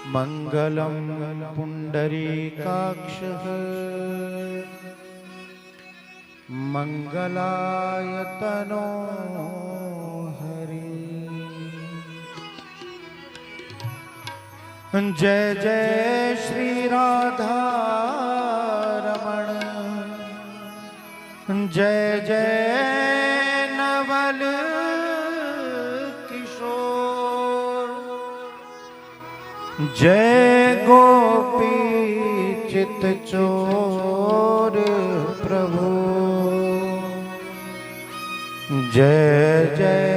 मंगलम पुंडरीकाक्षः मंगलायतनो हरि। जय जय श्री राधा रमण, जय जय नवल किशोर, जय गोपी चित चोर प्रभु, जय जय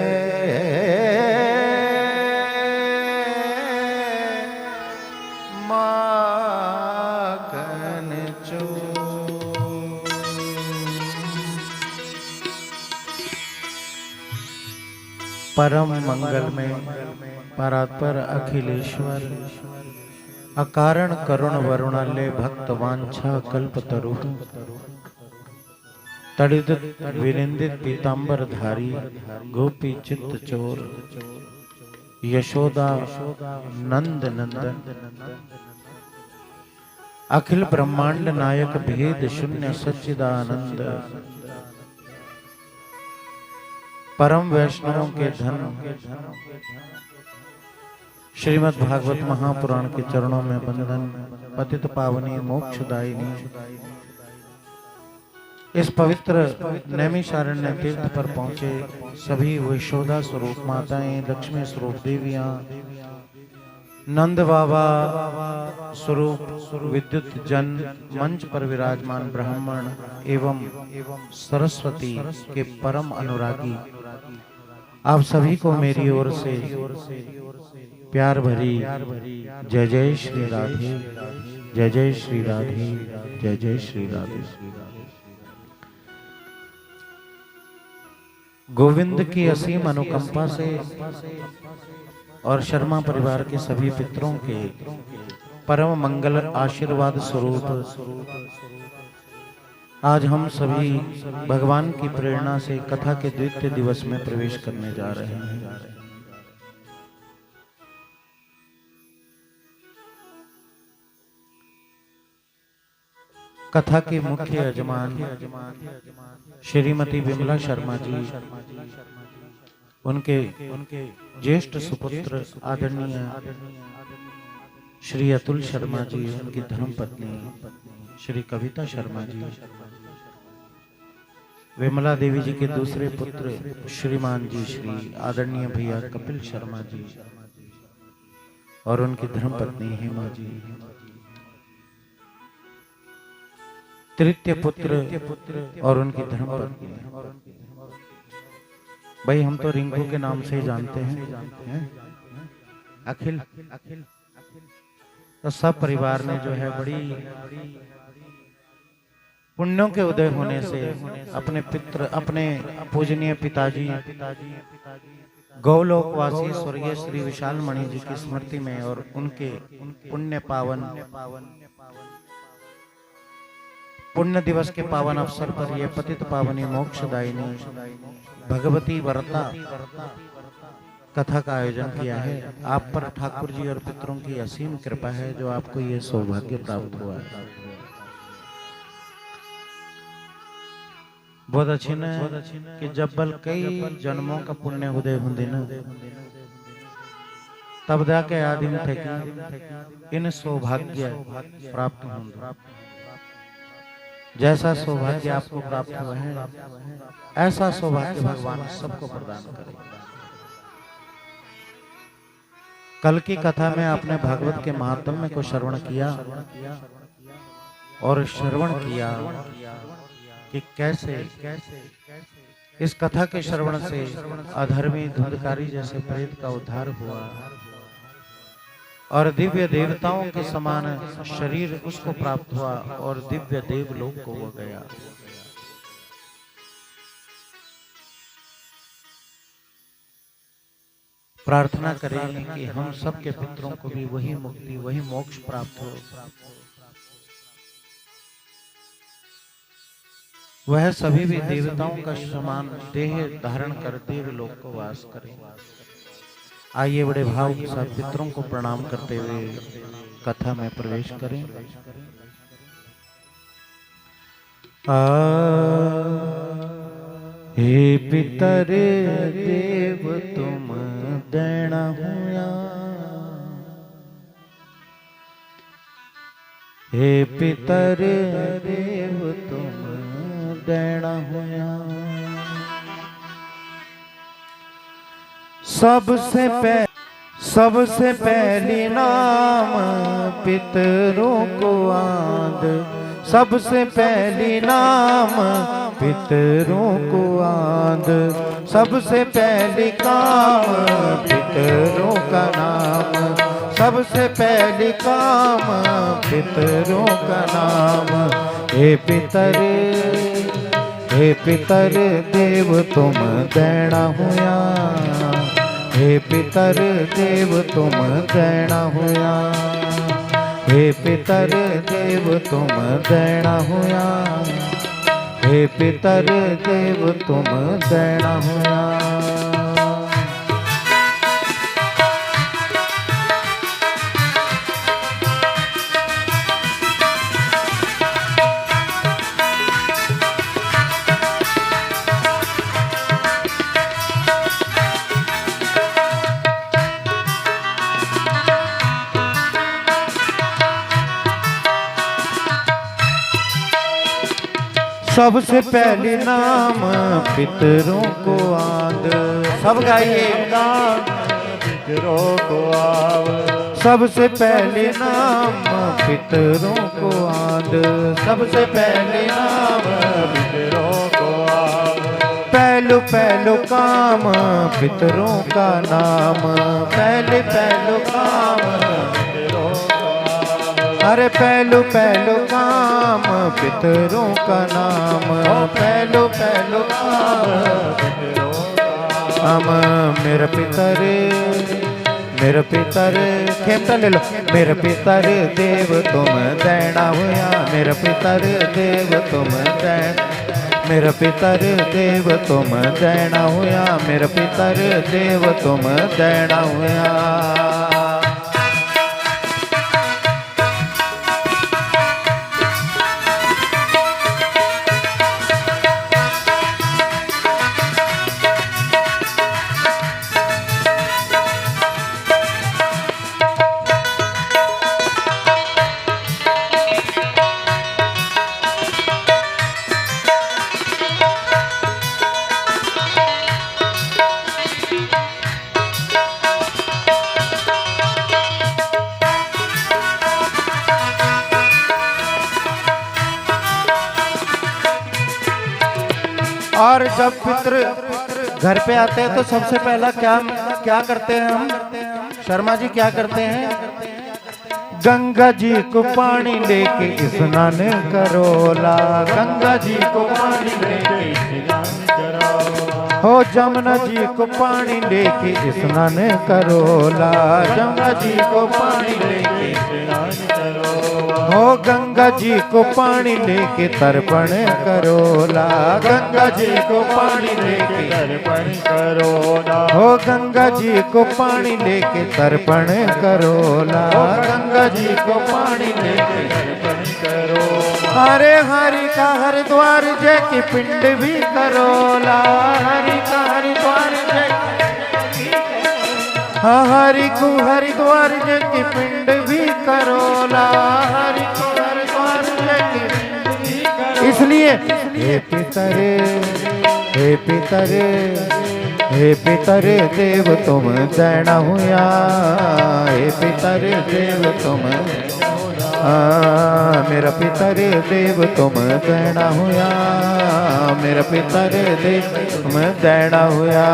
माखन चोर। परम मंगल में परात्पर अखिलेश्वर, अकारण करुण वरुणालय भक्त वांछा कल्पतरु, तड़ित विनिंदित पीतांबर धारी, गोपी चित्त चोर, यशोदा नंद नंदन, अखिल ब्रह्मांड नायक भेद शून्य सच्चिदानंद, परम वैष्णवों के धन श्रीमद् भागवत महापुराण के चरणों में बंदन, पतित पावनी मोक्षदायिनी इस पवित्र नैमिषारण्य तीर्थ पर पहुंचे सभी यशोदा स्वरूप माताएं, लक्ष्मी स्वरूप देवियां, नंद बाबा स्वरूप विद्युत जन, मंच पर विराजमान ब्राह्मण एवं सरस्वती के परम अनुरागी, आप सभी को मेरी ओर से प्यार भरी जय जय श्री राधे, जय जय श्री राधे, जय जय श्री राधे। गोविंद की असीम अनुकंपा से और शर्मा परिवार के सभी पितरों के परम मंगल आशीर्वाद स्वरूप आज हम सभी भगवान की प्रेरणा से कथा के द्वितीय दिवस में प्रवेश करने जा रहे हैं। कथा के मुख्य यजमान श्रीमती विमला शर्मा जी, उनके ज्येष्ठ सुपुत्र आदरणीय श्री अतुल शर्मा जी, उनकी धर्मपत्नी श्री कविता शर्मा जी, विमला देवी जी के दूसरे पुत्र श्रीमान जी श्री आदरणीय भैया कपिल शर्मा जी और उनकी धर्मपत्नी हेमा जी, तृतीय पुत्र और उनकी धर्मपत्नी। भाई हम तो रिंकू के नाम से ही जानते हैं, अखिल। तो सब परिवार ने जो है बड़ी पुण्यों के उदय होने से अपने पूजनीय पिताजी गौलोकवासी स्वर्गीय श्री विशाल मणि जी की स्मृति में और उनके पुण्य दिवस के पावन अवसर पर यह पतित पावनी मोक्षदायिनी भगवती व्रता कथा का आयोजन किया है। आप पर ठाकुर जी और पितरों की असीम कृपा है जो आपको यह सौभाग्य प्राप्त हुआ है। बहुत अच्छी न कि जब बल कई जन्मों का पुण्य उदय होंगे न तब जाके आदिम थे कि इन सौभाग्य प्राप्त होंगे। जैसा सौभाग्य आपको प्राप्त हुआ है ऐसा सौभाग्य भगवान सबको प्रदान करे। कल की कथा में आपने भागवत के महात्म्य को श्रवण किया और श्रवण किया कि कैसे इस कथा के श्रवण से अधर्मी धुंधकारी जैसे प्रेत का उद्धार हुआ और दिव्य देवताओं के समान शरीर उसको प्राप्त हुआ और दिव्य देवलोक को वो गया। प्रार्थना करें कि हम सब के पितरों को भी वही मुक्ति वही मोक्ष प्राप्त हो, वह सभी भी देवताओं का समान देह धारण कर देवलोक को वास करें। आइए बड़े भाव के साथ पितरों को प्रणाम करते हुए कथा में प्रवेश करें। हे पितर देव तुम दैना हुआ, हे पितर देव तुम दैना हुआ। सबसे पहली नाम पितरों को आंद, सबसे पहली नाम पितरों को आंद, सबसे पहली काम पितरों का नाम, सबसे पहली काम पितरों का नाम। हे पितर देव तुम दैना हुआ, हे पितर देव तुम दैना हुआ, हे पितर देव तुम दैना हुआ, हे पितर देव तुम दैना हुआ। सबसे पहले नाम पितरों को आद, सब गाइए नाम पितरों को आद, सबसे पहले नाम पितरों को आद, सबसे पहले नाम पितरों को आद। पहलो पहलो काम पितरों का नाम, पहले पहलो काम पितरों का, अरे पहलो पहलो काम पितरों का नाम, पहलो पहलो काम पितरों का नाम। मेरा पितर खेमटा ले लो, मेरा पितर देव तुम दैना हुआ, मेरा पितर देव तुम दैना, मेरा पितर देव तुम दैना हुआ, मेरा पितर देव तुम दैना हुआ। और जब पितृ घर पे आते हैं तो सबसे पहला क्या करते हैं हम? शर्मा जी क्या करते हैं? गंगा जी को पानी लेके स्नान करोला, गंगा जी को पानी लेके स्नान करो, हो जमुना जी को पानी लेके स्नान करोला, जमुना जी को पानी लेके स्नान करो, हो गंगा जी को पानी लेके तर्पण करोला, गंगा जी को पानी लेके तर्पण करोला, हो गंगा जी को पानी लेके तर्पण करोला, गंगा जी को पानी लेके तर्पण करो। हरे हरि का हरिद्वार जय की पिंड भी करोला, हरि का हरिद्वार जय, हाँ हरि को हरिद्वार जय की पिंड भी करोला, हरि को हरिद्वार जय की पिंड भी करोला। इसलिए हे पितर, हे पितर, हे पितर देव तुम दैना हुआ, हे पितर देव तुम, मेरा पितर देव तुम दैना हुआ, मेरा पितर देव तुम दैना हुआ।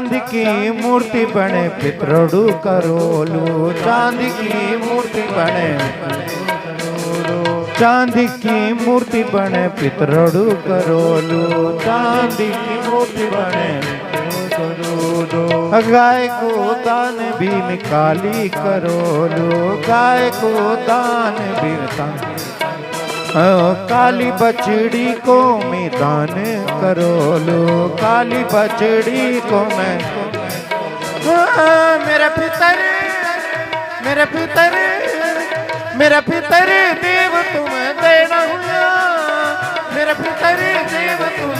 चांद की मूर्ति बने पितरोडू करोलू, चांद की मूर्ति बने, चांद की मूर्ति बने पितरोडू करोलू, चांद की मूर्ति बने, गाय को दान भीम काली करोलू, गाय को दान भीम काली बछड़ी को मैं दान करोलू, काली बछड़ी को मैं, मेरा पितर, मेरा पितर, मेरा पितर देव तुम देना हुआ, मेरा पितर देव तुम,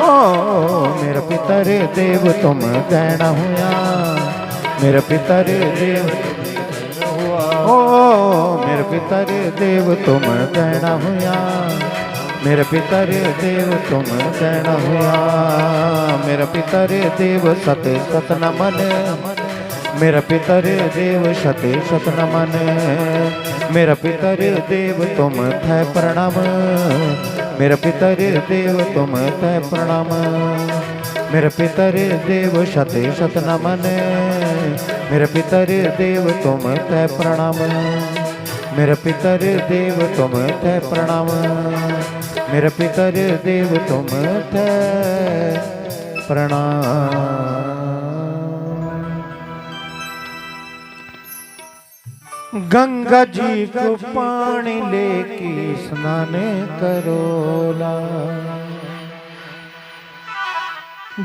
ओ मेरा पितर देव तुम देना हुआ, मेरा पितर देव, ओ मेरे पितर देव तुम देना हुआ, मेरे पितर देव तुम देना हुआ, मेरा पितर देव सत सत नमन, मेरा पितर देव सत सत नमन, मेरा पितर देव तुम थे प्रणाम, मेरा पितर देव तुम थे प्रणाम, मेरे पितर देव शत शत नमन, मेरे पितर देव तुम ते प्रणाम, मेरे पितर देव तुम ते प्रणाम, मेरे पितर देव तुम ते प्रणाम। गंगा जी को पानी लेके स्नान करोला,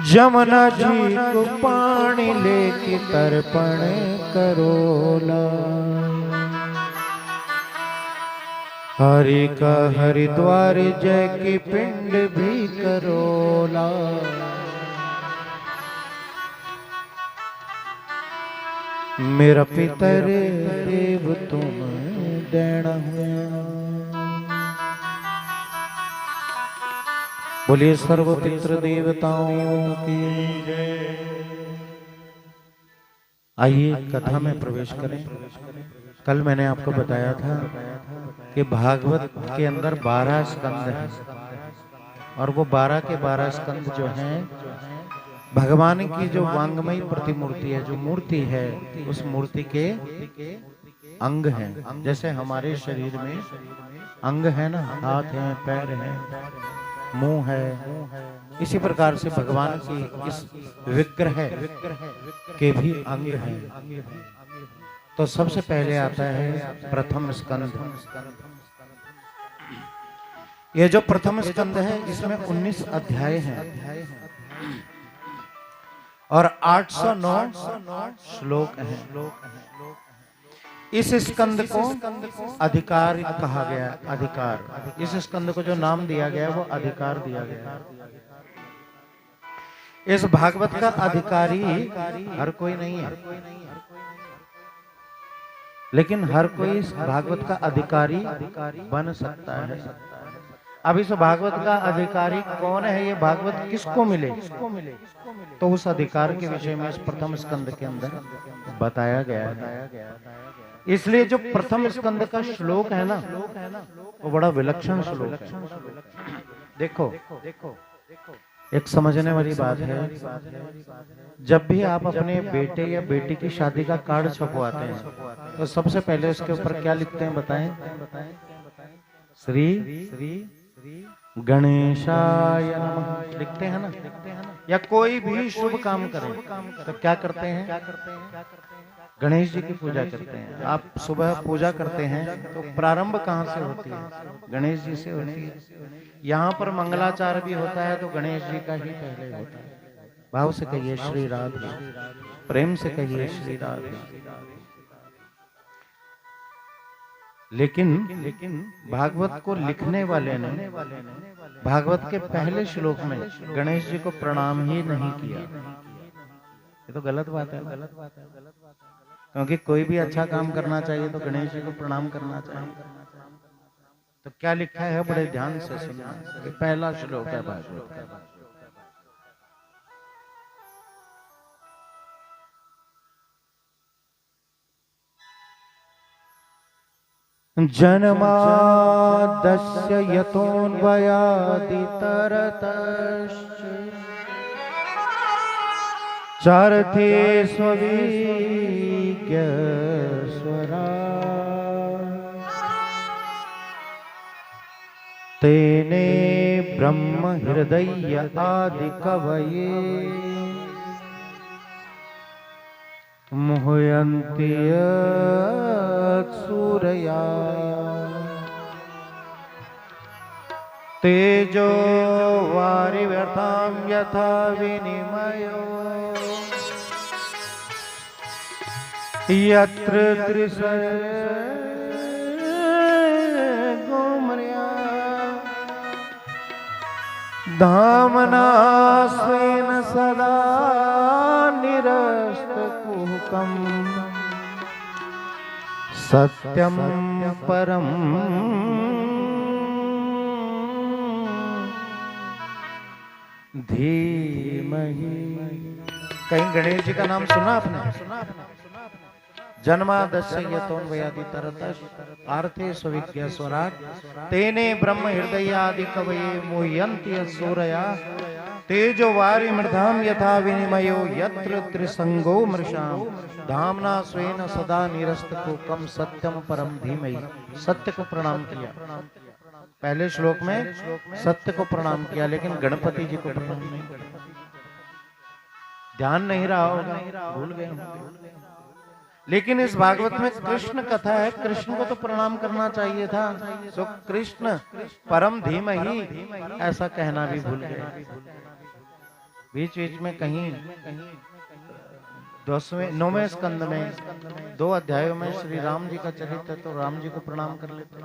जमुना जी को पानी लेके तर्पण करोला, हरि का हरिद्वार जय के पिंड भी करोला, मेरा पितर देव तुम देना हुआ। बोलिए सर्व पितृ देवताओं की जय। आइए कथा में प्रवेश करें। कल मैंने आपको बताया था कि भागवत के अंदर 12 स्कंद हैं और वो 12 के 12 स्कंद जो हैं भगवान की जो वांगमयी प्रतिमूर्ति है, जो मूर्ति है, उस मूर्ति के अंग हैं। जैसे हमारे शरीर में अंग है ना, हाथ हैं, पैर हैं, मुंह है, इसी प्रकार से भगवान की इस विग्रह के भी अंग हैं। तो सबसे पहले आता है प्रथम स्कंद। ये जो प्रथम स्कंद है इसमें 19 अध्याय हैं और 809 श्लोक हैं। इस स्कंद को अधिकार कहा गया। अधिकार, इस स्कंद को जो नाम दिया गया वो अधिकार दिया गया। इस भागवत का अधिकारी हर कोई नहीं है, लेकिन हर कोई इस भागवत का अधिकारी बन सकता है। अब इस भागवत का अधिकारी कौन है, ये भागवत किसको मिले, तो उस अधिकार के विषय में इस प्रथम स्कंद के अंदर बताया गया है। इसलिए जो प्रथम स्कंद का श्लोक है ना, वो बड़ा विलक्षण श्लोक है। देखो, एक समझने वाली बात है, जब भी आप अपने बेटे या बेटी की शादी का कार्ड छपवाते हैं तो सबसे पहले उसके ऊपर क्या लिखते हैं बताएं? श्री गणेशाय नमः लिखते हैं ना। या कोई भी शुभ काम करें तो क्या करते हैं? गणेश जी की पूजा करते हैं। आप सुबह पूजा करते हैं तो प्रारंभ कहाँ से होती है? गणेश जी से होती है। यहाँ पर मंगलाचार भी होता है तो गणेश जी का ही पहले होता है। भाव से कहिए श्री राधे, प्रेम से कहिए श्री राधे। लेकिन भागवत को लिखने वाले ने भागवत के पहले श्लोक में गणेश जी को प्रणाम ही नहीं किया। ये तो गलत बात है, गलत बात है, गलत बात है। क्योंकि कोई भी अच्छा काम करना चाहिए तो गणेश जी को प्रणाम करना चाहिए। तो क्या लिखा है, बड़े ध्यान से सुनना। ये पहला श्लोक है भागवत का। जन्माद्यस्य यतोऽन्वयादितरतश्च चारथे स्वविज्ञ स्वरा तेने ब्रह्म हृदय आदि कवये मुह्यन्ति सूरया तेजो वारिव्यथां यथा विनिमयो यत्र त्रिसर्गो मर्या धामना स्वेन सदा निरस्तकुहकम् सत्यं परम धीमहि। कहीं गणेश जी का नाम सुना आपने? जन्मादस्य यतोन्वयादितरतः आर्थे स्वविज्ञ स्वराट तेने ब्रह्म हृदय आदि कवये मुह्यन्ति सूरया तेजो वारि मृधाम यथा विनिमयो यत्र त्रिसंगो मृषाम धामना स्वेन सदा निरस्तकुहकम् सत्यम परम धीमहि। सत्य को प्रणाम किया, पहले श्लोक में सत्य को प्रणाम किया, लेकिन गणपति जी को प्रणाम नहीं किया। ध्यान नहीं रहा होगा, भूल गए। लेकिन इस भागवत में कृष्ण कथा है, कृष्ण को तो प्रणाम करना चाहिए था। तो कृष्ण परम धीमहि ऐसा कहना भी भूल गए। बीच बीच में कहीं 9वें स्कंद में 2 अध्यायों में श्री राम जी का चरित्र है, तो राम जी को प्रणाम कर लेते,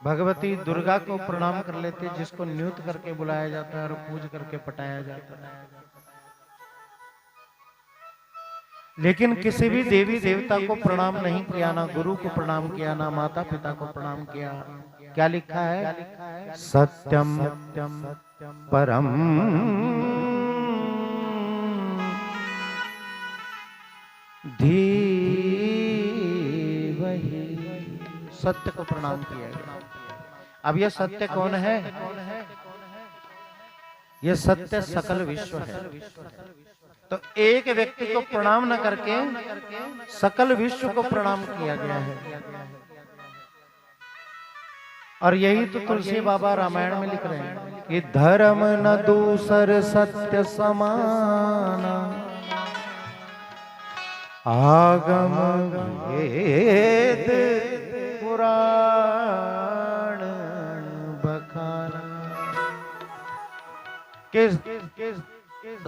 भगवती दुर्गा को प्रणाम कर लेते, जिसको न्यूत करके बुलाया जाता है और पूज करके पटाया जाता है। लेकिन किसी भी देवी देवता को प्रणाम नहीं किया, ना गुरु को प्रणाम किया, ना माता पिता को प्रणाम किया। क्या लिखा है? सत्यम परम धीमहि। सत्य को प्रणाम किया गया। अब यह सत्य कौन है? यह सत्य सकल विश्व है। तो एक व्यक्ति को प्रणाम न करके सकल विश्व को प्रणाम किया गया है। और यही तो तुलसी बाबा रामायण में लिख रहे हैं कि धर्म न दूसर सत्य समान आगम वेद पुराण बखाना।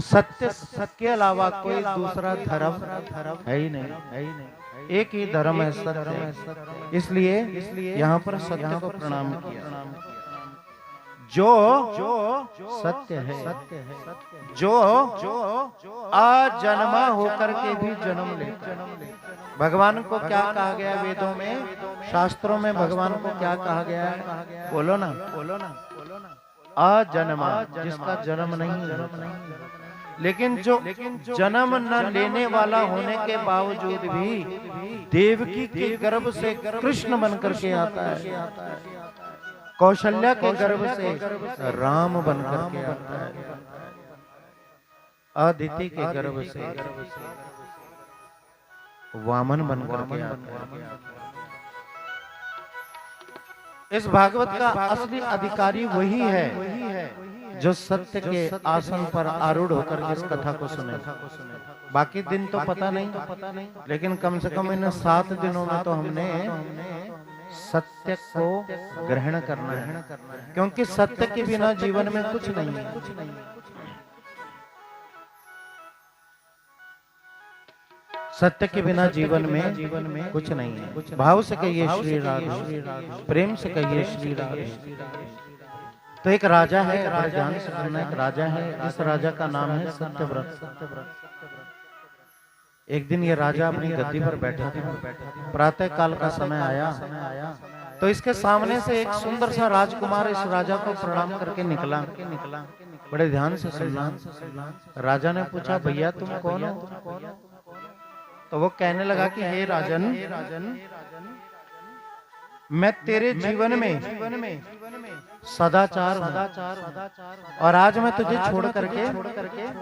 सत्य के अलावा कोई दूसरा धर्म है ही नहीं, एक ही धर्म है सत्य। इसलिए यहाँ पर सत्य को प्रणाम किया। जो सत्य है, जो अजन्मा होकर के भी जन्म लेता है। भगवान को क्या कहा गया वेदों में, शास्त्रों में भगवान को क्या कहा गया है? बोलो ना, बोलो ना। अजन्मा, जिसका जन्म नहीं। लेकिन जो जन्म न लेने वाला होने के बावजूद भी देवकी के गर्भ से कृष्ण बन करके आता है, कौशल्या के गर्भ से राम बन करके आता है, अदिति के गर्भ से वामन बन करके आता है। इस भागवत का असली अधिकारी वही है जो सत्य के आसन पर आरूढ़ होकर इस कथा को सुने। बाकी दिन तो पता नहीं, लेकिन कम से कम इन 7 दिनों में तो हमने सत्य को ग्रहण करना है, क्योंकि सत्य के बिना जीवन में कुछ नहीं है। सत्य के बिना जीवन में कुछ नहीं है। भाव से कहिए श्री राधे, प्रेम से कहिए श्री राधे। तो एक राजा है, बड़े ध्यान से सुनना, एक राजा है, इस राजा का नाम है सत्यव्रत। एक दिन ये राजा अपनी गद्दी पर बैठा था, प्रातः काल का समय आया तो इसके सामने से एक सुंदर सा राजकुमार इस राजा को प्रणाम करके निकला। बड़े ध्यान से सुनना। राजा ने पूछा, भैया तुम कौन हो? तो वो कहने लगा कि हे राजन, मैं तेरे जीवन में सदाचार हूं और आज मैं तुझे छोड़ करके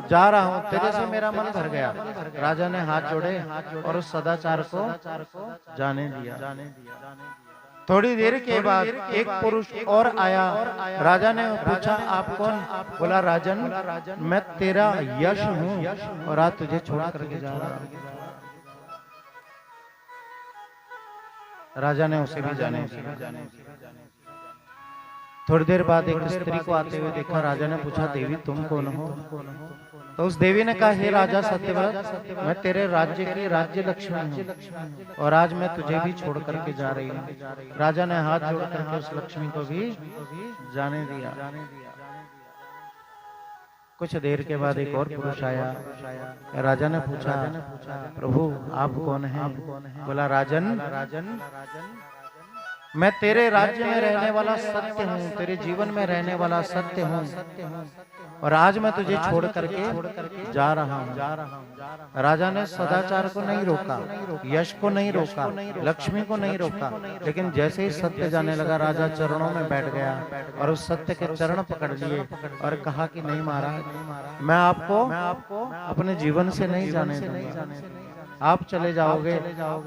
जा रहा हूं, तेरे से मेरा मन भर गया। राजा ने हाथ जोड़े और उस सदाचार को जाने दिया। थोड़ी देर के बाद एक पुरुष और आया। राजा ने पूछा, आप कौन? बोला, राजन, मैं तेरा यश हूं और आज तुझे छोड़ करके जा रहा हूं। राजा ने उसे भी जाने दिया। थोड़ी देर बाद एक स्त्री को आते हुए देखा। राजा ने पूछा, देवी तुम कौन हो? तो उस देवी ने कहा, हे राजा सत्यव्रत, मैं तेरे राज्य की राज्य लक्ष्मी हूँ और आज मैं तुझे भी छोड़ करके जा रही हूँ। राजा ने हाथ जोड़ करके उस लक्ष्मी को भी जाने दिया। कुछ देर के बाद एक और पुरुष आया। राजा ने पूछा, प्रभु आप कौन हैं? बोला, राजन, मैं तेरे राज्य में रहने वाला सत्य हूँ, तेरे जीवन में रहने वाला सत्य हूँ और आज मैं तुझे छोड़ करके जा रहा हूँ। राजा ने सदाचार को नहीं रोका, यश को नहीं रोका, लक्ष्मी को नहीं रोका, लेकिन जैसे ही सत्य जाने लगा, राजा चरणों में बैठ गया और उस सत्य के चरण पकड़ लिए और कहा कि नहीं महाराज, मैं आपको अपने जीवन से नहीं जाने दूंगा। आप चले जाओगे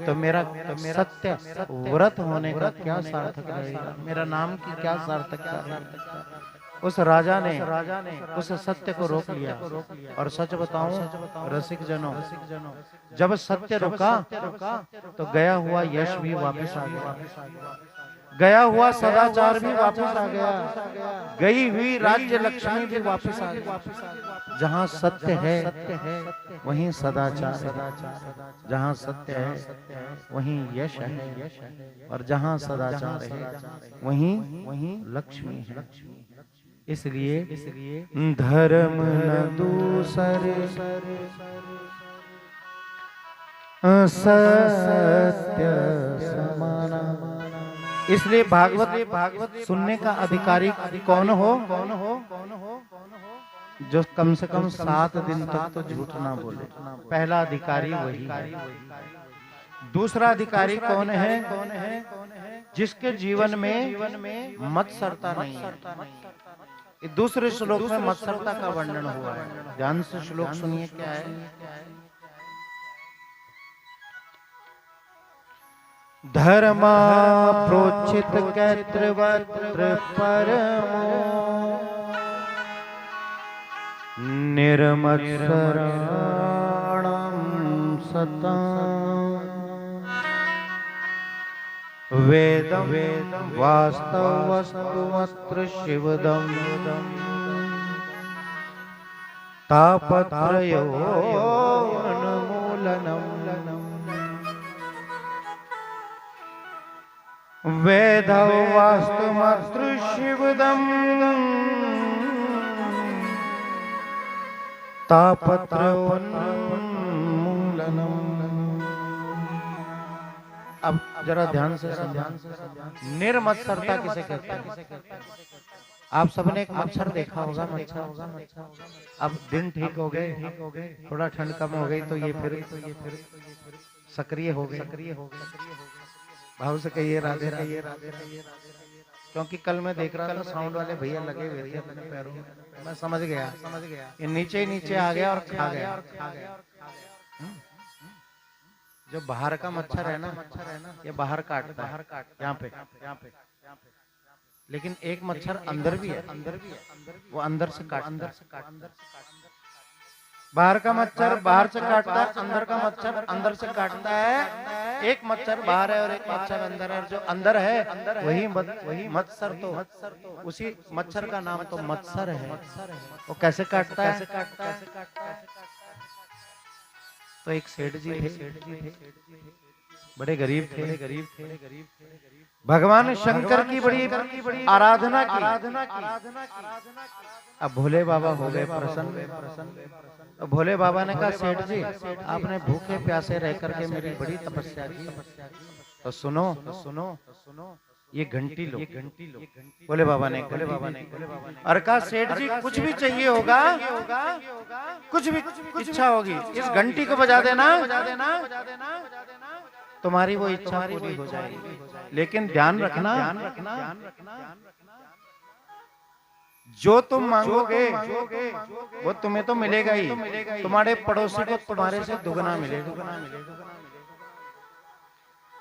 तो मेरा सत्य व्रत होने का क्या सार्थक रहेगा, मेरा नाम की क्या सार्थकता रहेगा। उस राजा ने उस सत्य को रोक लिया। और सच बताऊं रसिक जनों, जब सत्य रुका तो गया हुआ यश भी वापस आ गया, गया हुआ सदाचार भी वापस आ गया, गई हुई राज्य लक्ष्मी भी वापस आ गई। जहाँ सत्य है वहीं सदाचार है, जहाँ सत्य है वहीं यश है और जहाँ सदाचार है वहीं लक्ष्मी है। इसलिए धर्म न दूसरे सत्य समाना। इसलिए भागवत सुनने का अधिकारी कौन हो? जो कम से कम 7 दिन तक तो झूठ ना बोले। पहला अधिकारी वही है। दूसरा अधिकारी कौन है? जिसके जीवन में मत्सरता नहीं है। दूसरे श्लोक में मत्सरता का वर्णन हुआ है, ध्यान से श्लोक सुनिए क्या है। धर्मा प्रोचित कैत्रवत्र परमो निर्मत्सराणं सतां वेदं वास्तवस्तुमत्र शिवदं तापत्रयो उन्मूलनम् वेदं वास्तवमत्र शिवदं तापत्रयो उन्मूलनम्। अब जरा ध्यान से समझें, निर्मत्सरता किसे कहते हैं? आप सबने एक मच्छर देखा होगा, मच्छर। अब दिन ठीक हो गए, थोड़ा ठंड कम हो गई तो ये फिर सक्रिय हो गए। भाव से कहिए राधे राधे। क्योंकि कल मैं देख रहा था साउंड वाले भैया लगे हुए थे अपने पैरों में, मैं समझ गया ये नीचे ही नीचे आ गया और खा गया। जो बाहर का मच्छर है ना, ये बाहर काटता है यहाँ पे, लेकिन एक मच्छर अंदर भी है, वो अंदर से काटता है। बाहर का मच्छर बाहर से काटता है, अंदर का मच्छर अंदर से काटता है। एक मच्छर बाहर है और एक मच्छर अंदर है, जो अंदर है वही मत्सर, तो उसी मच्छर का नाम तो मत्सर है। वो कैसे काटता है? तो एक सेठ जी थे, बड़े गरीब थे। भगवान शंकर की बड़ी आराधना की। अब भोले बाबा हो गए प्रसन्न। तो भोले बाबा ने कहा, सेठ जी आपने भूखे प्यासे रह करके मेरी बड़ी तपस्या की, तो सुनो ये घंटी लो। भोले बाबा ने और कहा, सेठ जी कुछ भी चाहिए होगा, कुछ भी इच्छा होगी, इस घंटी को बजा देना तुम्हारी वो इच्छा पूरी हो जाएगी। लेकिन ध्यान रखना, जो तुम मांगोगे वो तुम्हें तो मिलेगा ही, तुम्हारे पड़ोसी को तुम्हारे से दुगना मिलेगा।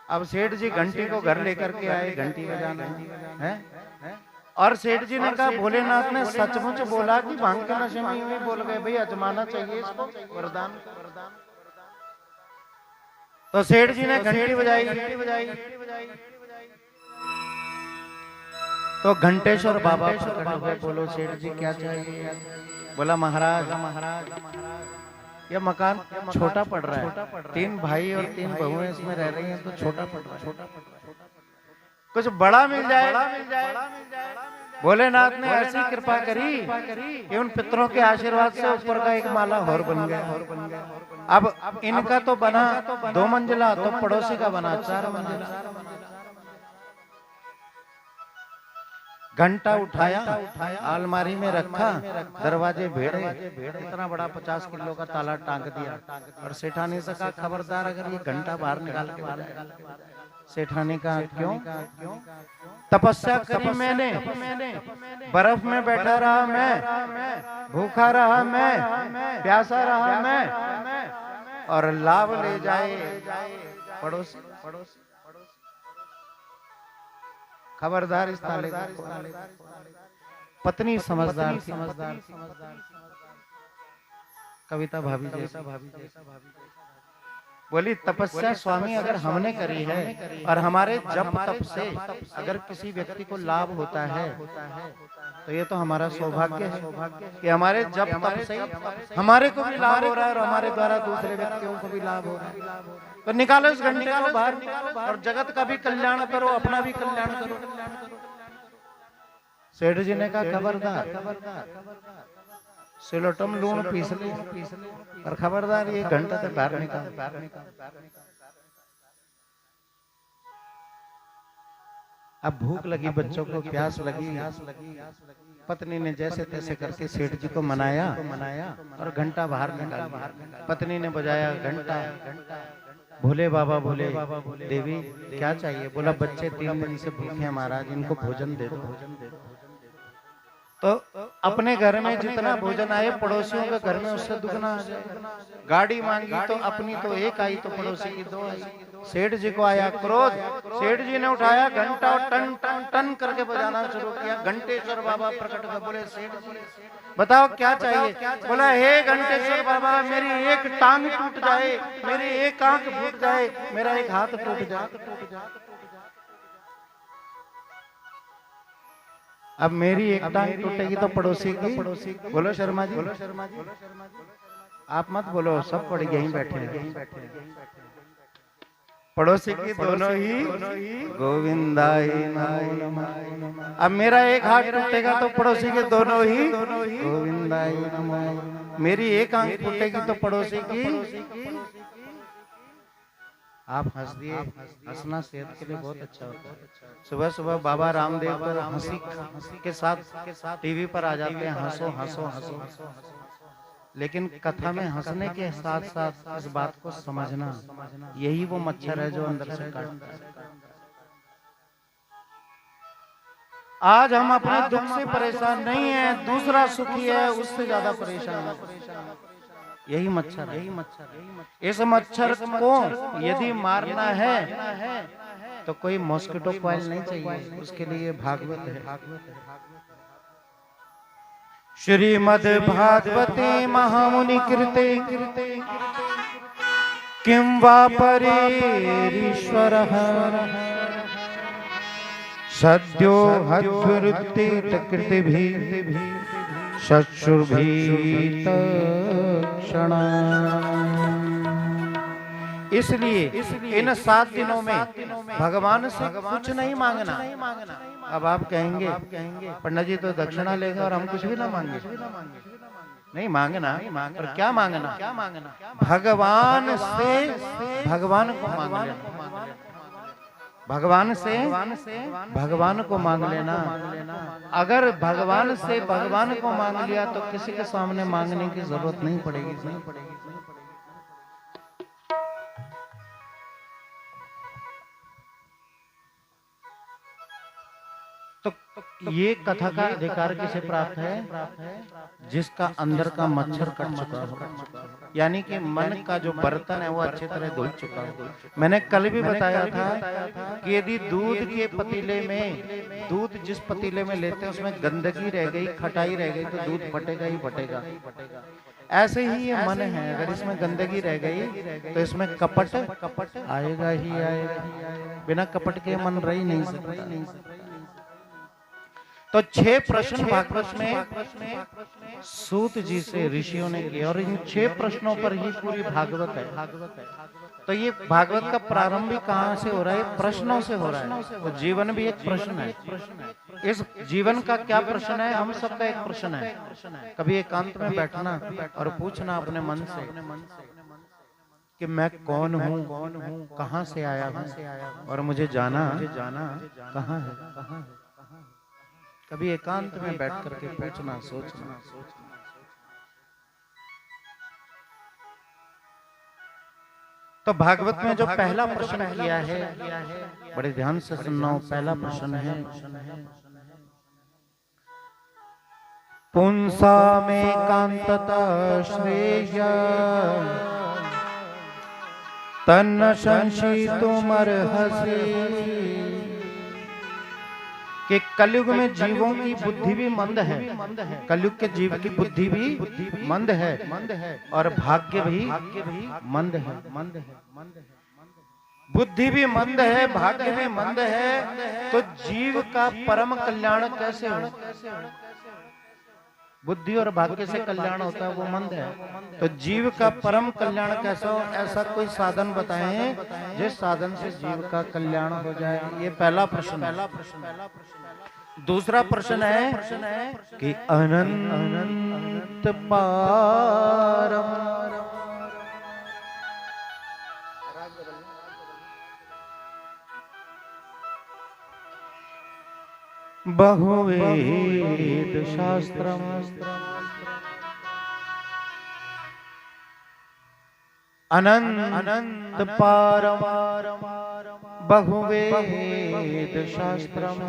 अब सेठ जी घंटी को घर लेकर के आए, घंटी बजाना है, और सेठ जी ने कहा भोलेनाथ ने सचमुच बोला कि भांग के नशे में यूं ही बोल गए, भाई अजमाना चाहिए इसको, वरदान। तो सेठ जी ने घंटी बजाई, तो घंटेश्वर बाबा प्रकट हुए। बोलो सेठ जी क्या चाहिए? बोला महाराज यह मकान छोटा पड़ रहा है, 3 भाई और 3 बहुएं इसमें रह रही हैं, तो छोटा पड़ रहा है, कुछ बड़ा मिल जाए। भोलेनाथ ने ऐसी कृपा करी कि उन पितरों के आशीर्वाद से ऊपर का एक माला और बन गया। अब इनका तो बना 2 मंजिला, तो पड़ोसी का बना 4 मंजिला। घंटा उठाया, अलमारी में रखा, दरवाजे भेड़े, इतना बड़ा 50 किलो का ताला टांग दिया। और सेठानी से कहा खबरदार अगर ये घंटा बाहर निकाल के बजाए। सेठानी का क्यों? तपस्या करी मैंने, बर्फ में बैठा रहा मैं, भूखा रहा मैं, प्यासा रहा मैं, और लाभ ले जाए पड़ोसी। खबरदार इस ताले का। पत्नी समझदार थी, कविता भाभी जैसा बोली तपस्या स्वामी अगर हमने करी है और हमारे जप तप से अगर किसी व्यक्ति को लाभ होता है तो ये तो हमारा सौभाग्य है कि हमारे जप तप से हमारे को भी लाभ हो रहा है और हमारे द्वारा दूसरे व्यक्तियों को भी लाभ हो रहा है। तो निकालो इस घंटे को बाहर और जगत का भी कल्याण करो, अपना भी कल्याण करो। सेठ जी ने कहा खबरदार, सिलोटम लूण पीस ले, और खबरदार ये घंटा से बाहर निकाल। अब भूख लगी, बच्चों को प्यास लगी, पत्नी ने जैसे तैसे करके सेठ जी को मनाया और घंटा बाहर निकाला। पत्नी ने बजाया घंटा, भोले बाबा बोले देवी क्या चाहिए? बोला बच्चे 3 दिन से भूखे हैं महाराज, इनको भोजन दे दो। तो अपने घर में जितना भोजन आए पड़ोसियों के घर में उससे दुगना आ जाए। गाड़ी मांगी तो अपनी तो 1 आई, तो पड़ोसी की 2 आई। सेठ जी को आया क्रोध, सेठ जी ने उठाया घंटा और टन टन टन करके बजाना शुरू किया। घंटेश्वर बाबा प्रकट हुए, बोले सेठ जी बताओ क्या चाहिए? बोला हे घंटेश्वर बाबा मेरी 1 टांग टूट जाए, मेरी 1 आंख फूट जाए, मेरा 1 हाथ टूट जाए। अब मेरी 1 टांग टूटेगी तो पड़ोसी की। बोलो शर्मा जी, आप मत बोलो, सब पड़ यहीं बैठे हैं। पड़ोसी की दोनों ही गोविंदाय नमः। अब मेरा 1 हाथ टूटेगा तो पड़ोसी के दोनों ही गोविंदाय नमः। मेरी 1 आंख टूटेगी तो पड़ोसी की। आप हंस दिए, हंसना सेहत के लिए बहुत अच्छा होता है। सुबह सुबह बाबा रामदेव तो हंसी के साथ टीवी पर आ जाते हैं, हंसो हंसो हंसो। लेकिन कथा में हंसने के साथ साथ इस बात को समझना, यही वो मच्छर है जो अंदर से काटता है। आज हम अपने दुख से परेशान नहीं है, दूसरा सुखी है उससे ज्यादा परेशान है। यही मच्छर है। इस मच्छर को यदि मारना है तो कोई मॉस्किटो कॉइल नहीं चाहिए, उसके लिए भागवत है। श्रीमद् भागवते महामुनि कृते किं वा परेरीश्वरः सद्यो हद्वृत्तेत कृतिभिः चक्षुर्भीत क्षणा। इसलिए इन 7 दिनों में भगवान से कुछ नहीं मांगना। अब आप कहेंगे पंडित जी तो दक्षिणा लेंगे और हम कुछ भी ना मांगे। नहीं मांगना, पर क्या मांगना? भगवान से भगवान को मांग लेना, भगवान से भगवान को मांग लेना। अगर भगवान से भगवान को मांग लिया तो किसी के सामने मांगने की जरूरत नहीं पड़ेगी। तो ये कथा का अधिकार किसे प्राप्त है? जिसका अंदर का मच्छर कट चुका हो, यानी कि मन का जो बर्तन है वो अच्छी तरह धुल चुका हो। मैंने कल भी बताया था कि यदि दूध के पतीले में, दूध जिस पतीले में लेते हैं उसमें गंदगी रह गई, खटाई रह गई, तो दूध फटेगा ही फटेगा। ऐसे ही ये मन है, अगर इसमें गंदगी रह गई तो इसमें कपट आएगा ही आएगा। बिना कपट के मन रह ही नहीं सकता। तो 6 प्रश्न भागवत में सूत जी से ऋषियों ने किए और इन 6 प्रश्नों पर ही पूरी भागवत है। तो ये भागवत का प्रारंभ भी कहाँ से हो रहा है? प्रश्नों से हो रहा है। तो जीवन भी एक प्रश्न है। इस जीवन का क्या प्रश्न है? हम सबका एक प्रश्न है। कभी एकांत में बैठना और पूछना अपने मन से कि मैं कौन हूँ, कहाँ से आया हूँ और मुझे जाना कहाँ है। कभी एकांत में बैठ करके पूछना, सोचना। तो भागवत में जो पहला प्रश्न किया है, बड़े ध्यान से सुनना। पहला प्रश्न है, पुंसा में कांतता श्रेय तन्न संशितुमर हसी। कि कलयुग में जीवों की बुद्धि भी मंद है, कलयुग के जीव की बुद्धि भी मंद है और भाग्य भी मंद है। बुद्धि भी मंद है, भाग्य भी मंद है, तो जीव का परम कल्याण कैसे हो? बुद्धि और भाग्य से कल्याण होता है, वो मंद है। तो जीव का परम कल्याण कैसा हो, ऐसा कोई साधन बताएं जिस साधन से जीव का कल्याण हो जाए। ये पहला प्रश्न। दूसरा प्रश्न है कि अनंत पारम बहुवेद शास्त्रम अनंत पारम बहुवेद शास्त्रम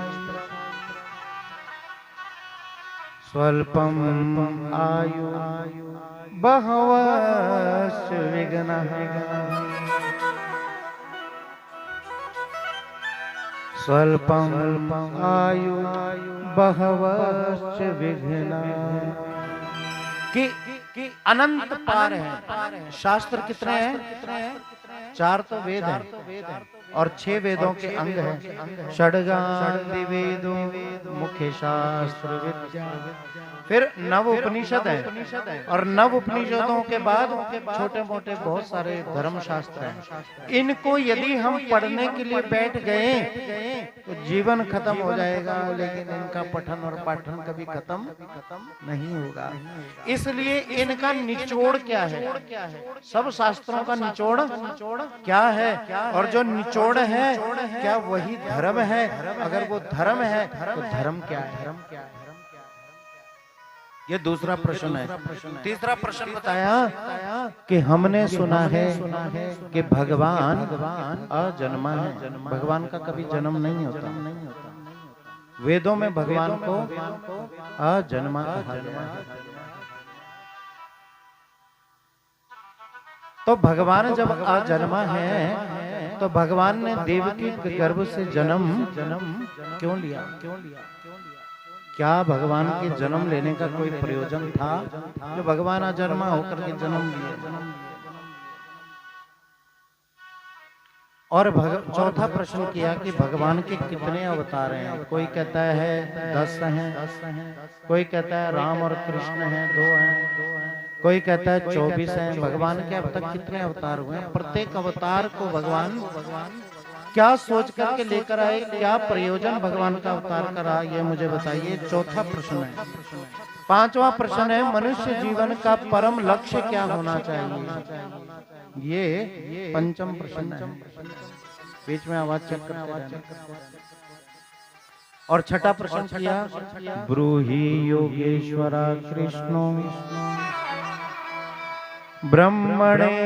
स्वल्पम आयु बहवश्च विघ्नः स्वल्पम आयु बहवश्च विघ्नः। कि अनंत पार है। शास्त्र कितने हैं? 4 तो वेद हैं और 6 वेदों के अंग हैं। षड्गांधि वेदों मुख्य शास्त्र विद्या, फिर नव उपनिषद है और नव उपनिषदों के बाद छोटे मोटे बहुत सारे धर्म शास्त्र हैं। इनको यदि हम पढ़ने के लिए बैठ गए तो जीवन खत्म हो जाएगा, लेकिन इनका पठन और पाठन कभी खत्म नहीं होगा। इसलिए इनका निचोड़ क्या है? सब शास्त्रों का निचोड़ क्या है? और जो निचोड़ है क्या वही धर्म है? अगर वो धर्म है तो धर्म क्या है? ये दूसरा प्रश्न है। तीसरा प्रश्न बताया कि हमने सुना है कि भगवान अजन्मा है, भगवान का कभी जन्म नहीं होता। वेदों में भगवान को अजन्मा कहा गया है। तो भगवान जब अजन्मा है तो भगवान ने देवकी के गर्भ से जन्म क्यों लिया? क्या भगवान के जन्म लेने का कोई प्रयोजन था जो भगवान अजन्मा होकर के जन्म लिए? और चौथा प्रश्न किया कि भगवान के कितने अवतार हैं? कोई कहता है 10 हैं, कोई कहता है राम और कृष्ण हैं 2 हैं, कोई कहता है 24 हैं। भगवान के अब तक कितने अवतार हुए हैं? प्रत्येक अवतार को भगवान क्या सोच करके लेकर आए? क्या प्रयोजन भगवान का अवतार करा, ये मुझे बताइए। चौथा प्रश्न है। पांचवा प्रश्न है मनुष्य जीवन का परम लक्ष्य क्या होना चाहिए? ये पंचम प्रश्न है। बीच में आवाज चेक करते। और छठा प्रश्न किया ब्रूहि योगेश्वरा कृष्णो ब्रह्मणे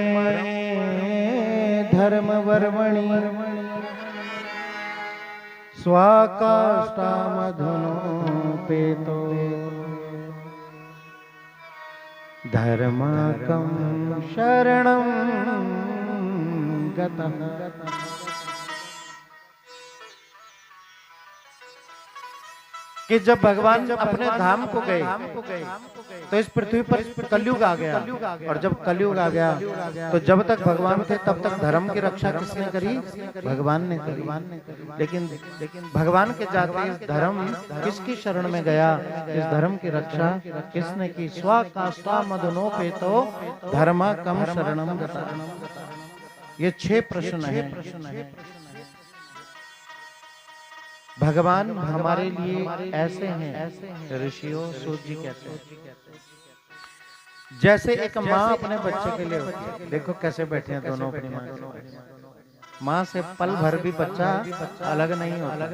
धर्म वर्मणि स्वाकाष्ठामधुनोपेतो धर्माकं शरणं गतः। कि जब भगवान अपने धाम को गए तो इस पृथ्वी पर कलयुग आ गया, और जब कलयुग आ गया तो जब तक भगवान थे तब तक धर्म की रक्षा किसने करी? भगवान ने करी। लेकिन भगवान के जाते इस धर्म किसकी शरण में गया? इस धर्म की रक्षा किसने की? स्वाकाष्ठामधुनोपेतो धर्माकं शरणं गतः। ये 6 प्रश्न हैं। भगवान हमारे लिए ऐसे हैं, ऋषियों सूत जी कहते हैं, जैसे एक माँ अपने बच्चे के लिए होती है। देखो कैसे बैठे हैं दोनों अपनी माँ के। माँ से पल भर भी बच्चा अलग नहीं होता।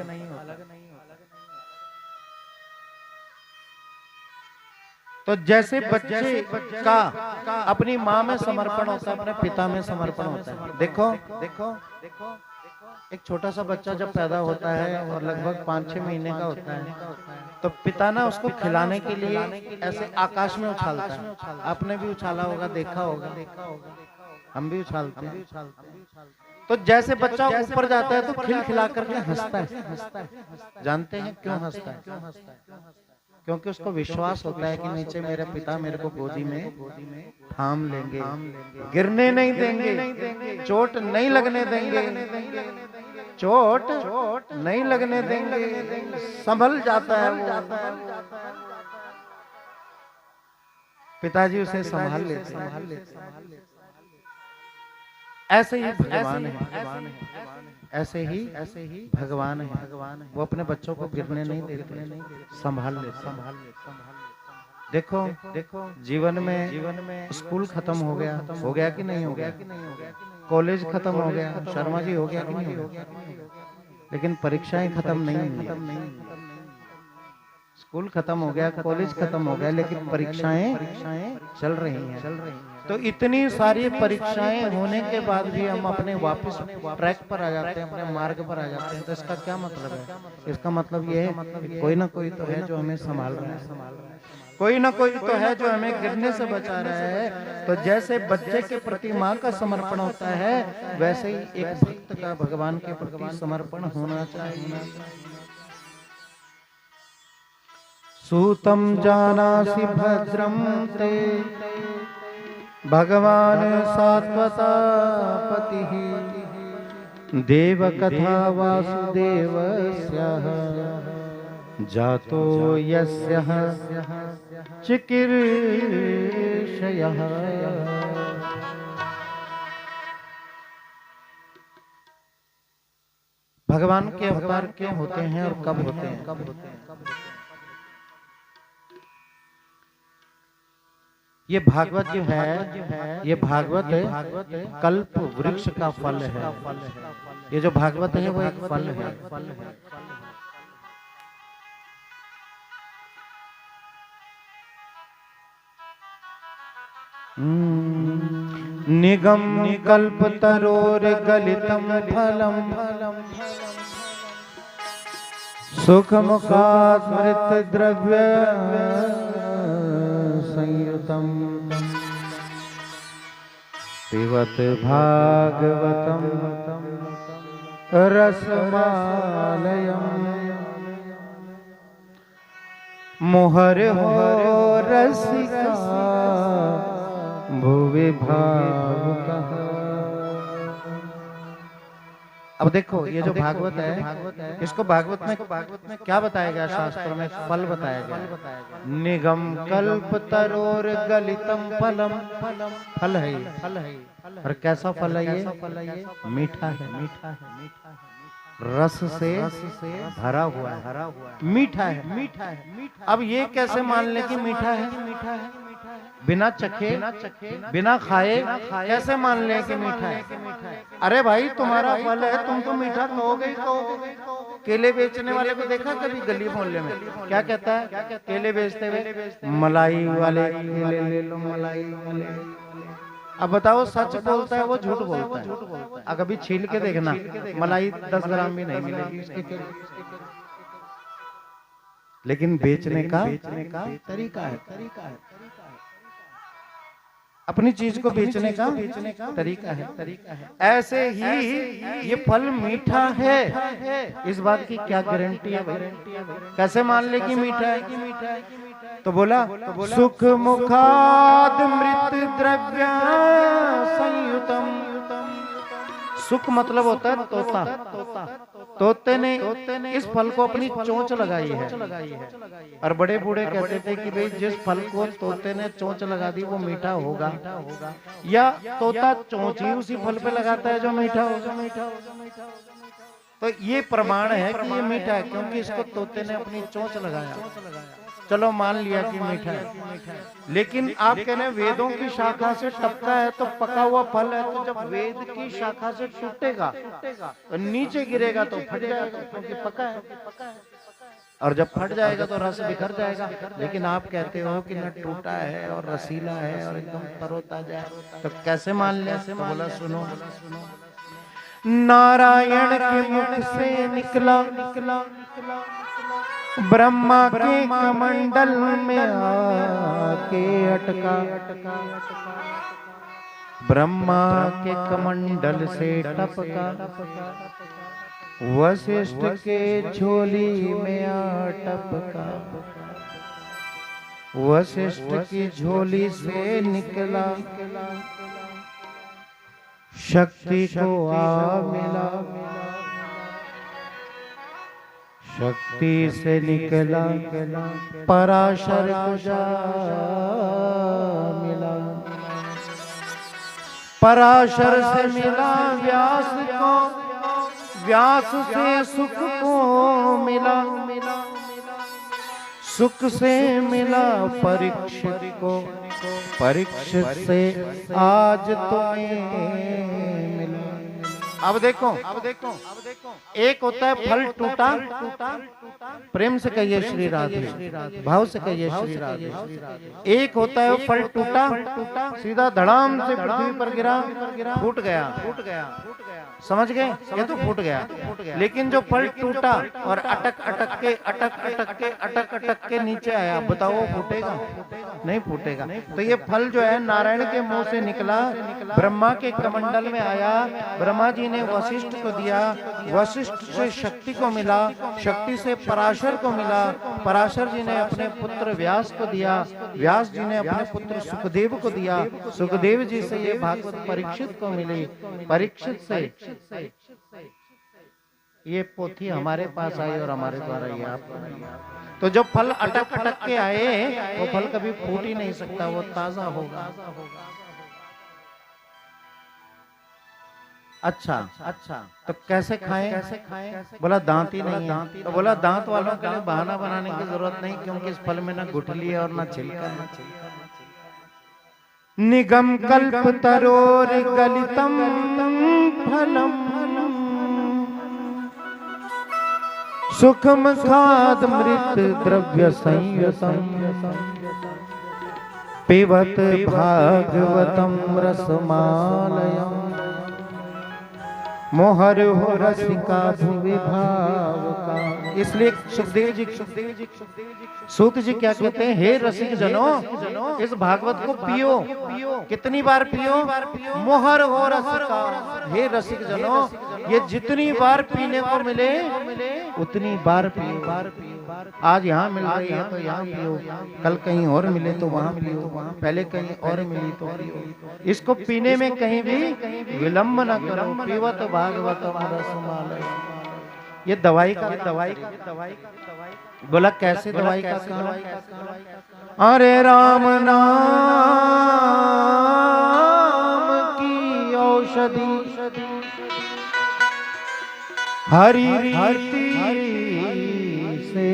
तो जैसे बच्चे का अपनी माँ में समर्पण होता है, अपने पिता में समर्पण होता है। देखो एक छोटा सा बच्चा जब पैदा होता है और लगभग 5-6 महीने का होता है तो पिता ना उसको खिलाने के लिए ऐसे आकाश में उछालता है। आपने भी उछाला होगा, देखा होगा, हम भी उछालते हैं। तो जैसे बच्चा ऊपर जाता है तो खिलखिला करके हंसता है। जानते हैं क्यों हंसता है? क्योंकि उसको विश्वास होता है कि नीचे मेरे पिता मेरे को गोदी में थाम लेंगे, गिरने नहीं देंगे, चोट नहीं लगने देंगे, चोट नहीं लगने देंगे, संभल जाता है वो। पिताजी उसे संभाल लेते हैं। ऐसे ही भगवान है, ऐसे ही भगवान है। वो अपने बच्चों को गिरने नहीं देते, संभाल लेते। देखो जीवन में स्कूल खत्म हो गया कि नहीं हो गया? कॉलेज खत्म हो गया, शर्मा जी हो गया कि नहीं हो गया? लेकिन परीक्षाएं खत्म नहीं हुई। स्कूल खत्म हो गया, कॉलेज खत्म हो गया, लेकिन परीक्षाएं चल रही हैं। तो इतनी सारी परीक्षाएं होने के बाद भी हम अपने वापस ट्रैक पर आ जाते हैं, अपने मार्ग पर आ जाते हैं। तो इसका क्या मतलब है? इसका मतलब ये है कोई ना कोई तो है जो हमें संभाल रहा है, कोई ना कोई तो है जो हमें गिरने से बचा रहा है। तो जैसे बच्चे के प्रति माँ का समर्पण होता है, वैसे ही एक भक्त का भगवान के प्रति समर्पण होना चाहिए। सूतं जानासि भद्रं ते भगवान सात्वता पतिः देवकथा वासुदेवस्यः जातो यस्यः चिकीर्षयः। भगवान के अवतार क्यों होते हैं और कब होते हैं? ये भागवत जो है, ये भागवत कल्प वृक्ष का फल है। ये जो भागवत है वो एक फल है। निगम कल्प तरोर गलितम फलम सुख मुखास्मृत द्रव्य संयुतम पिबत भागवतम रसमालयम मोहर हो रसिका भुवि भावुकः। अब देखो ये जो भागवत है, इसको भागवत में क्या बताया गया? शास्त्रों में फल बताया गया। निगम कल्प तरोर गलितम फलम, फल है ये। और कैसा फल है ये? मीठा है, रस से भरा हुआ है, मीठा है। अब ये कैसे मान ले कि मीठा है? बिना चखे बिना खाए कैसे मान ले कि मीठा है? अरे भाई तुम्हारा फल है, तुम तो मीठा कहोगे। केले बेचने वाले को देखा कभी गली मोहल्ले में? क्या कहता है केले बेचते हुए? मलाई वाले केले ले लो, मलाई वाले। अब बताओ, सच बोलता है वो झूठ बोलता है? अगर कभी छील के देखना, मलाई 10 ग्राम भी नहीं मिलेगी इसके। लेकिन बेचने का तरीका है, अपनी चीज को बेचने का तरीका है। ऐसे ही ये फल मीठा है, इस बात की क्या गारंटी है भाई? कैसे मान ले कि मीठा है? तो बोला सुख मुखाद मृत द्रव्य संयुतम। सुख मतलब होता है तोता। तोते ने इस फल को अपनी चोंच लगाई है। और बड़े बूढ़े कहते थे कि भाई जिस फल को तोते ने चोंच लगा दी वो मीठा होगा, या तोता चोंच ही उसी फल पे लगाता है जो मीठा होगा। तो ये प्रमाण है कि ये मीठा है, क्योंकि इसको तोते ने अपनी चोंच लगाया। चलो मान लिया कि मीठा है, लेकिन आप कह रहे हैं वेदों की शाखा से टपका है तो पका हुआ फल है, तो जब वेद की शाखा से टूटेगा तो नीचे गिरेगा तो फट जाएगा, क्योंकि पका है। और जब फट जाएगा तो रस बिखर जाएगा। लेकिन आप कहते हो कि न टूटा है और रसीला है और एकदम तरोताजा है, तो कैसे मान ले? तो बोला सुनो, नारायण के मुख से निकला ब्रह्मा के कमंडल में आके अटका। ब्रह्मा के कमंडल से टपका, वशिष्ठ के झोली में आ टपका। वशिष्ठ की झोली से निकला, शक्ति को आ मिला। शक्ति से निकला, पराशर को जा मिला। पराशर से मिला व्यास को, व्यास से सुख को मिला। सुख से मिला परीक्षित को, परीक्षित से आज तुम्हें मिला। अब देखो, एक होता है फल टूटा, प्रेम से कहिए श्री राधे, भाव से कहिए श्री राधे। एक होता है फल टूटा, सीधा धड़ाम से पृथ्वी पर गिरा, फूट गया। समझ गए? ये तो फूट गया। लेकिन जो फल टूटा और अटक के नीचे आया, बताओ वो फूटेगा? नहीं फूटेगा। तो ये फल जो है नारायण के मुंह से निकला, ब्रह्मा के कमंडल में आया, ब्रह्मा जी ने वशिष्ठ को दिया, वशिष्ठ से शक्ति को मिला, शक्ति से पराशर को मिला, पराशर जी ने अपने पुत्र व्यास को दिया, व्यास जी ने अपने पुत्र सुखदेव को दिया, सुखदेव जी से ये भागवत परीक्षित को मिली, परीक्षित से ये पोथी हमारे पास आई और हमारे द्वारा ये आपको। तो जो फल अटक के आए वो फल कभी फूट ही नहीं सकता, वो ताजा होगा। अच्छा, तो कैसे खाएं? बोला दांत ही नहीं है। तो बोला दांत वालों के लिए बहाना बनाने की जरूरत नहीं, क्योंकि इस फल में ना गुठली है और ना छिलका। निगम कल्प तरोर गलितम फलम, सुखम खाद मृत द्रव्य संयुतम, पिबत भागवतम रसमालयम, मोहर हो रसिका भुवि भाव का। इसलिए सुखदेव जी सूत जी क्या कहते हैं? हे रसिक जनों, इस भागवत को पियो। कितनी बार पियो? मोहर हो रसिका। हे रसिक जनों, ये जितनी बार पीने को मिले उतनी बार पियो। आज यहाँ मिल रही है तो यहाँ पियो, कल कहीं और मिले तो वहाँ पियो, पहले कहीं और मिली तो पियो। इसको पीने में कहीं भी विलंब न करो। पीवत भागवतम रसमालय। ये दवाई का बोला कैसे दवाई का काम? अरे राम नाम की औषधि हरि से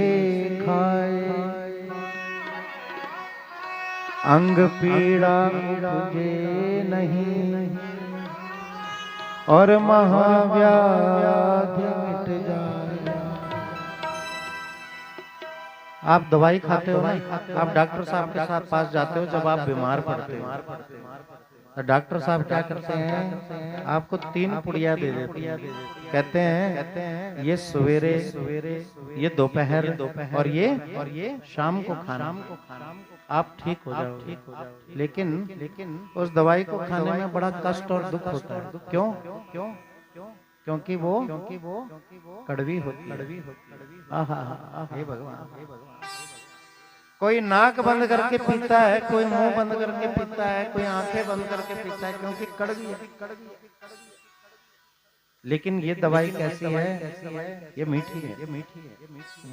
खाए, अंग पीड़ा उपजे नहीं और महाव्याधि मिट जाए। आप दवाई खाते हो ना, आप डॉक्टर साहब के साथ पास जाते हो जब आप बीमार पड़ते हो, तो डॉक्टर साहब क्या करते हैं, आपको 3 पुड़िया दे देते हैं। कहते हैं ये सवेरे, ये दोपहर और ये शाम को खाना, आप ठीक हो जाओ। लेकिन उस दवाई को खाने में बड़ा कष्ट और दुख होता है। क्यों? क्योंकि वो कड़वी होती है। आहा, हे भगवान। कोई नाक बंद करके पीता है, कोई मुंह बंद करके पीता है, कोई आंखें बंद करके पीता है, क्योंकि कड़वी है। लेकिन ये दवाई कैसी है? ये मीठी है।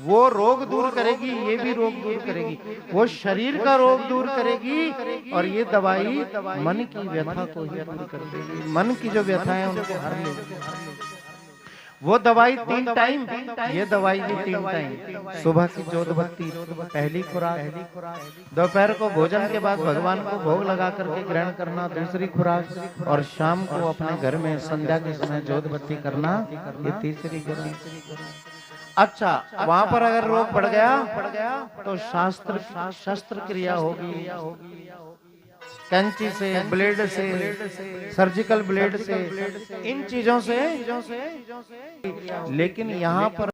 वो रोग दूर करेगी, ये भी रोग दूर करेगी। वो शरीर का रोग दूर करेगी और ये दवाई मन की व्यथा को ही दूर कर देगी। मन की जो व्यथा है उनको हर लेगी। वो दवाई 3 टाइम, ये दवाई भी 3 टाइम। सुबह की जोत बत्ती पहली खुराक, दोपहर को भोजन के बाद भगवान को भोग लगा करके ग्रहण करना दूसरी खुराक, और शाम को अपने घर में संध्या के समय जोत बत्ती करना ये तीसरी खुराक। अच्छा, वहां पर अगर रोग बढ़ गया तो शस्त्र क्रिया होगी। कैंची से, ब्लेड से, सर्जिकल ब्लेड से, इन चीजों से। लेकिन यहाँ पर